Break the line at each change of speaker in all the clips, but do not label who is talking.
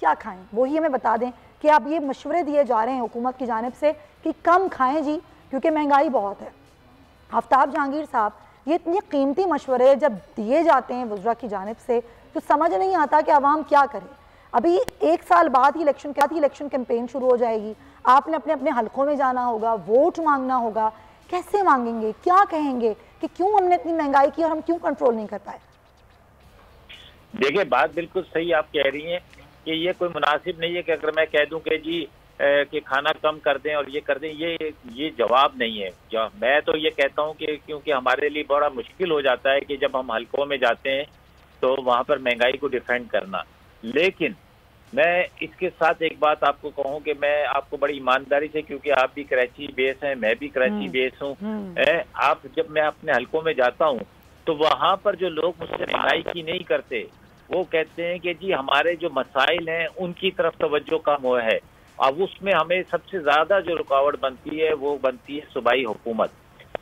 क्या खाएं, वही हमें बता दें कि अब ये मशवरे दिए जा रहे हैं हुकूमत की जानिब से कि कम खाएं जी क्योंकि महंगाई बहुत है। आफ्ताब जहांगीर साहब, ये इतने कीमती मशवरे जब दिए जाते हैं वज़रा की जानिब से तो समझ नहीं आता कि आवाम क्या करे। अभी 1 साल बाद ही इलेक्शन कैंपेन शुरू हो जाएगी, आपने अपने अपने हलकों में जाना होगा, वोट मांगना होगा। कैसे मांगेंगे, क्या कहेंगे कि क्यों हमने इतनी महंगाई की और हम क्यों कंट्रोल नहीं कर पाए?
देखिए, बात बिल्कुल सही आप कह रही हैं कि ये कोई मुनासिब नहीं है कि अगर मैं कह दूं कि जी कि खाना कम कर दें और ये कर दें, ये जवाब नहीं है। मैं तो ये कहता हूं कि क्योंकि हमारे लिए बड़ा मुश्किल हो जाता है कि जब हम हलकों में जाते हैं तो वहां पर महंगाई को डिफेंड करना। लेकिन मैं इसके साथ एक बात आपको कहूं कि मैं आपको बड़ी ईमानदारी से, क्योंकि आप भी कराची बेस हैं, मैं भी कराची बेस हूँ, आप जब मैं अपने हलकों में जाता हूँ तो वहां पर जो लोग मुझसे महंगाई की नहीं करते वो कहते हैं कि जी हमारे जो मसाइल हैं उनकी तरफ तवज्जो कम हुआ है। अब उसमें हमें सबसे ज्यादा जो रुकावट बनती है वो बनती है सूबाई हुकूमत।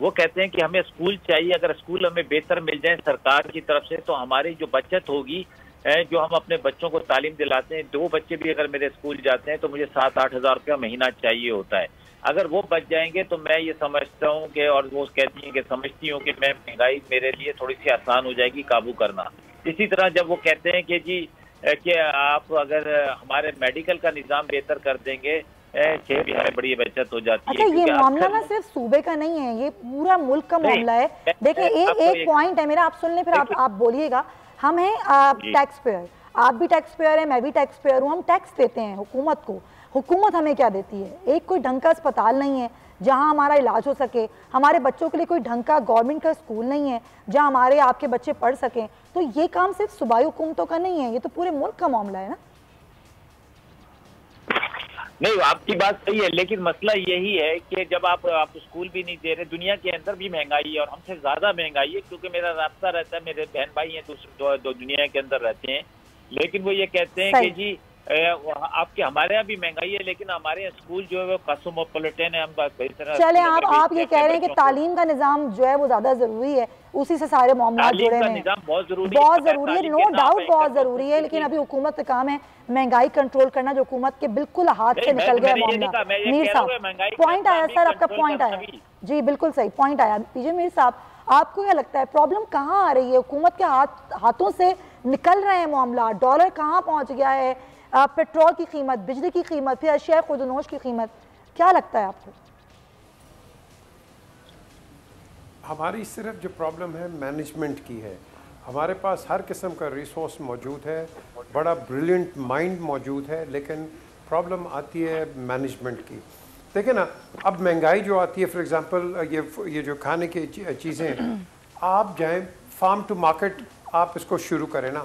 वो कहते हैं कि हमें स्कूल चाहिए, अगर स्कूल हमें बेहतर मिल जाए सरकार की तरफ से तो हमारी जो बचत होगी, जो हम अपने बच्चों को तालीम दिलाते हैं, 2 बच्चे भी अगर मेरे स्कूल जाते हैं तो मुझे 7-8 हज़ार रुपया महीना चाहिए होता है। अगर वो बच जाएंगे तो मैं ये समझता हूँ कि, और वो कहती हैं कि समझती हूँ कि मैं महंगाई मेरे लिए थोड़ी सी आसान हो जाएगी काबू करना। इसी तरह जब वो कहते हैं कि जी कि आप अगर हमारे मेडिकल का निज़ाम बेहतर कर देंगे 6 भी बड़ी बचत हो जाती है।
अच्छा, ये मामला ना सिर्फ सूबे का नहीं है, ये पूरा मुल्क का मामला है। देखिए एक पॉइंट है मेरा, आप सुन लें फिर आप बोलिएगा। हम हैं टैक्स पेयर, आप भी टैक्स पेयर है, मैं भी टैक्स पेयर हूँ। हम टैक्स देते हैं हुकूमत को। हुकूमत हमें क्या देती है? एक कोई ढंग का अस्पताल नहीं है जहां हमारा इलाज हो सके, हमारे बच्चों के लिए कोई ढंग का गवर्नमेंट का स्कूल नहीं है जहां हमारे आपके बच्चे पढ़ सकें। तो ये काम सिर्फ सूबाई हुकूमतों का नहीं है, ये तो पूरे मुल्क का मामला है ना।
नहीं, आपकी बात सही है, लेकिन मसला यही है कि जब आप स्कूल भी नहीं दे रहे, दुनिया के अंदर भी महंगाई है और हमसे ज्यादा महंगाई है, क्योंकि मेरा रास्ता रहता है, मेरे बहन भाई हैं दूसरे दो दुनिया के अंदर रहते हैं, लेकिन वो ये कहते हैं कि जी आपके हमारे यहाँ भी महंगाई है लेकिन हमारे यहाँ स्कूल जो है वो कॉस्मोपॉलिटन है। हम
चले आप ये कह रहे हैं कि तालीम का निज़ाम जो है वो ज्यादा जरूरी है, उसी से सारे मामला जुड़े हैं।
बहुत जरूरी है,
नो डाउट बहुत जरूरी है, लेकिन अभी हुकूमत का काम है महंगाई कंट्रोल करना, जो हुकूमत के बिल्कुल हाथ से निकल गया मामला। मीर साहब, पॉइंट आया सर, आपका पॉइंट आया जी, बिल्कुल सही पॉइंट आया। पीजे मीर साहब, आपको क्या लगता है प्रॉब्लम कहाँ आ रही है? हुकूमत के हाथों से निकल रहे हैं मामला, डॉलर कहाँ पहुंच गया है, पेट्रोल की कीमत, बिजली की कीमत, फिर अशिया खुदनोश की कीमत, क्या लगता है आपको?
हमारी सिर्फ जो प्रॉब्लम है मैनेजमेंट की है। हमारे पास हर किस्म का रिसोर्स मौजूद है, बड़ा ब्रिलियंट माइंड मौजूद है, लेकिन प्रॉब्लम आती है मैनेजमेंट की। देखिए ना, अब महंगाई जो आती है, फॉर एग्जांपल ये जो खाने की चीज़ें, आप जाएं फार्म टू मार्केट, आप इसको शुरू करें ना।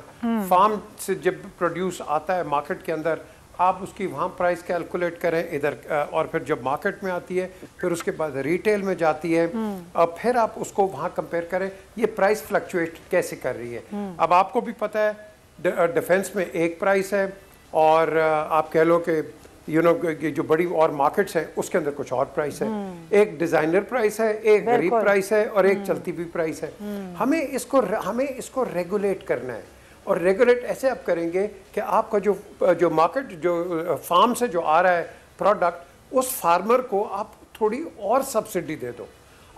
फार्म से जब प्रोड्यूस आता है मार्केट के अंदर, आप उसकी वहाँ प्राइस कैलकुलेट करें इधर, और फिर जब मार्केट में आती है फिर उसके बाद रिटेल में जाती है, और फिर आप उसको वहाँ कंपेयर करें ये प्राइस फ्लक्चुएट कैसे कर रही है। अब आपको भी पता है डिफेंस में एक प्राइस है, और आप कह लो कि जो बड़ी और मार्केट्स हैं उसके अंदर कुछ और प्राइस है। एक डिजाइनर प्राइस है, एक गरीब प्राइस है, और एक चलती हुई प्राइस है। हमें इसको रेगुलेट करना है, और रेगुलेट ऐसे आप करेंगे कि आपका जो मार्केट, जो फार्म से जो आ रहा है प्रोडक्ट, उस फार्मर को आप थोड़ी और सब्सिडी दे दो।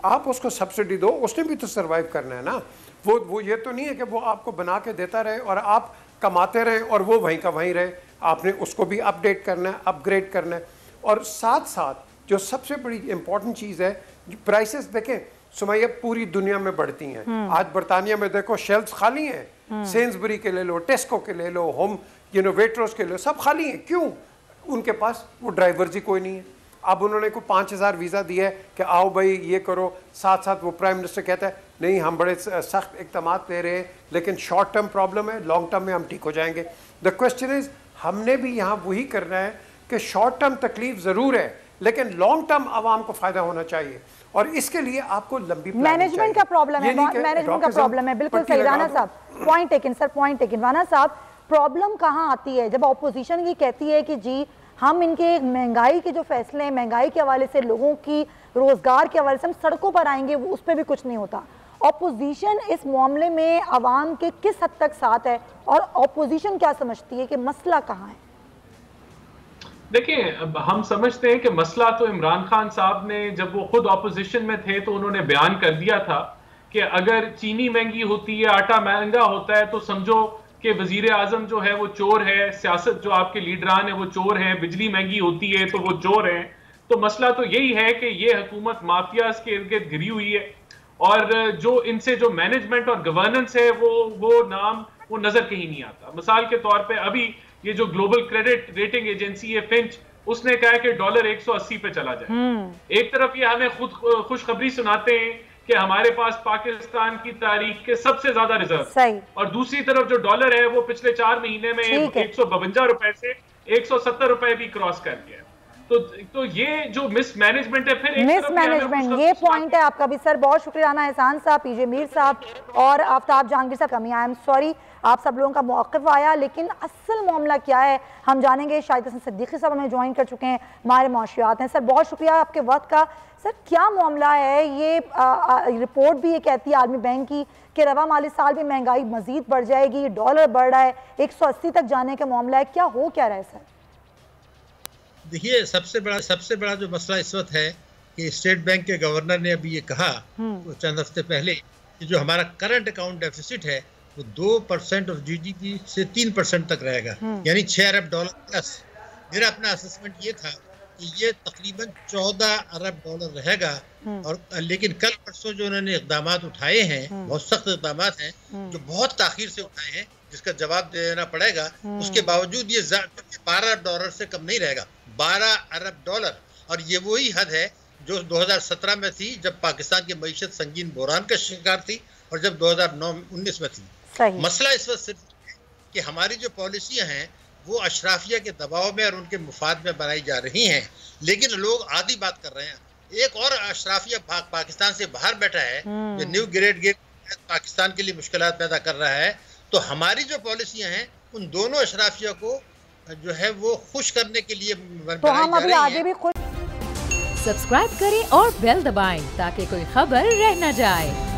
आप उसको सब्सिडी दो, उसने भी तो सर्वाइव करना है ना। वो ये तो नहीं है कि वो आपको बना के देता रहे और आप कमाते रहे और वो वहीं का वहीं रहे। आपने उसको भी अपडेट करना है, अपग्रेड करना है। और साथ साथ जो सबसे बड़ी इंपॉर्टेंट चीज़ है, प्राइसेस देखें सुमैया पूरी दुनिया में बढ़ती हैं। आज बरतानिया में देखो शेल्फ्स खाली हैं, सेन्सबरी के ले लो, टेस्को के ले लो, होम वेट्रोस के ले लो, सब खाली हैं। क्यों? उनके पास वो ड्राइवर्स ही कोई नहीं है। अब उन्होंने को 5000 वीज़ा दिया है कि आओ भाई ये करो, साथ साथ वो प्राइम मिनिस्टर कहता है नहीं हम बड़े सख्त इक़दामात ले रहे हैं, लेकिन शॉर्ट टर्म प्रॉब्लम है, लॉन्ग टर्म में हम ठीक हो जाएंगे। द क्वेश्चन इज, हमने भी यहाँ वही करना है कि शॉर्ट टर्म तकलीफ ज़रूर है, लेकिन लॉन्ग टर्म आवाम को फ़ायदा होना चाहिए, और इसके लिए आपको लंबी
मैनेजमेंट का प्रॉब्लम है, मैनेजमेंट का प्रॉब्लम है। बिल्कुल सही राना साहब, point taken sir, point taken. Rana साहब, प्रॉब्लम कहाँ आती है जब ऑपोजिशन ये कहती है कि जी हम इनके महंगाई के जो फैसले हैं, महंगाई के हवाले से, लोगों की रोजगार के हवाले से हम सड़कों पर आएंगे, उस पर भी कुछ नहीं होता। ऑपोजिशन इस मामले में अवाम के किस हद तक साथ है, और ऑपोजिशन क्या समझती है कि मसला कहाँ है?
देखिए, अब हम समझते हैं कि मसला तो इमरान खान साहब ने जब वो खुद ऑपोजिशन में थे तो उन्होंने बयान कर दिया था कि अगर चीनी महंगी होती है, आटा महंगा होता है, तो समझो कि वजीर आजम जो है वो चोर है, सियासत जो आपके लीडरान है वो चोर है, बिजली महंगी होती है तो वो चोर है। तो मसला तो यही है कि ये हुकूमत माफियाज के इर्द गिर्द घिरी हुई है और जो इनसे जो मैनेजमेंट और गवर्नेंस है वो नाम वो नजर कहीं नहीं आता। मिसाल के तौर पे अभी ये जो ग्लोबल क्रेडिट रेटिंग एजेंसी है फिंच, उसने कहा कि डॉलर 180 पे चला जाए। एक तरफ ये हमें खुद खुशखबरी सुनाते हैं कि हमारे पास पाकिस्तान की तारीख के सबसे ज्यादा रिजर्व, और दूसरी तरफ जो डॉलर है वो पिछले 4 महीने में 152 रुपए से 170 रुपए भी क्रॉस कर गया। तो ये जो मिसमैनेजमेंट है, फिर
मिसमैनेजमेंट, ये पॉइंट है आपका भी सर। बहुत शुक्रिया राना एहसान साहब, पीजे मीर साहब और आफ्ताब जहांगीर साहब। कमी आई एम सॉरी आप सब लोगों का मौक़िफ़ आया, लेकिन असल मामला क्या है हम जानेंगे। शाहिद हसन सिद्दीकी साहब हमें ज्वाइन कर चुके हैं, हमारे माशियात हैं। सर बहुत शुक्रिया आपके वक्त का। सर क्या मामला है ये? रिपोर्ट भी ये कहती है आलमी बैंक की कि रवा माली साल में महंगाई मजीद बढ़ जाएगी, डॉलर बढ़ रहा है, 180 तक जाने का मामला है। क्या हो क्या रहा है सर?
देखिए, सबसे बड़ा जो मसला इस वक्त है कि स्टेट बैंक के गवर्नर ने अभी ये कहा चंद हफ्ते पहले कि जो हमारा करंट अकाउंट डेफिसिट है वो 2% ऑफ जीडीपी से 3% तक रहेगा, यानी 6 अरब डॉलर प्लस। मेरा अपना असेसमेंट ये था कि ये तकरीबन 14 अरब डॉलर रहेगा। और लेकिन कल परसों जो उन्होंने इकदाम उठाए हैं, बहुत सख्त इकदाम हैं जो बहुत ताखीर से उठाए हैं, जिसका जवाब देना पड़ेगा। उसके बावजूद ये 12 अरब डॉलर से कम नहीं रहेगा, 12 अरब डॉलर। और ये वही हद है जो 2017 में थी जब पाकिस्तान की मईशत संगीन बहरान का शिकार थी और जब 2019 में थी। मसला इस वक्त सिर्फ कि हमारी जो पॉलिसियां हैं वो अशराफिया के दबाव में और उनके मुफाद में बनाई जा रही हैं, लेकिन लोग आधी बात कर रहे हैं। एक और अशराफिया पाकिस्तान से बाहर बैठा है जो न्यू ग्रेड गेट पाकिस्तान के लिए मुश्किलात पैदा कर रहा है। तो हमारी जो पॉलिसियां हैं उन दोनों अशराफिया को जो है वो खुश करने के लिए
तो हम अभी आगे भी खुश।
सब्सक्राइब करें और बेल दबाएं ताकि कोई खबर रह न जाए।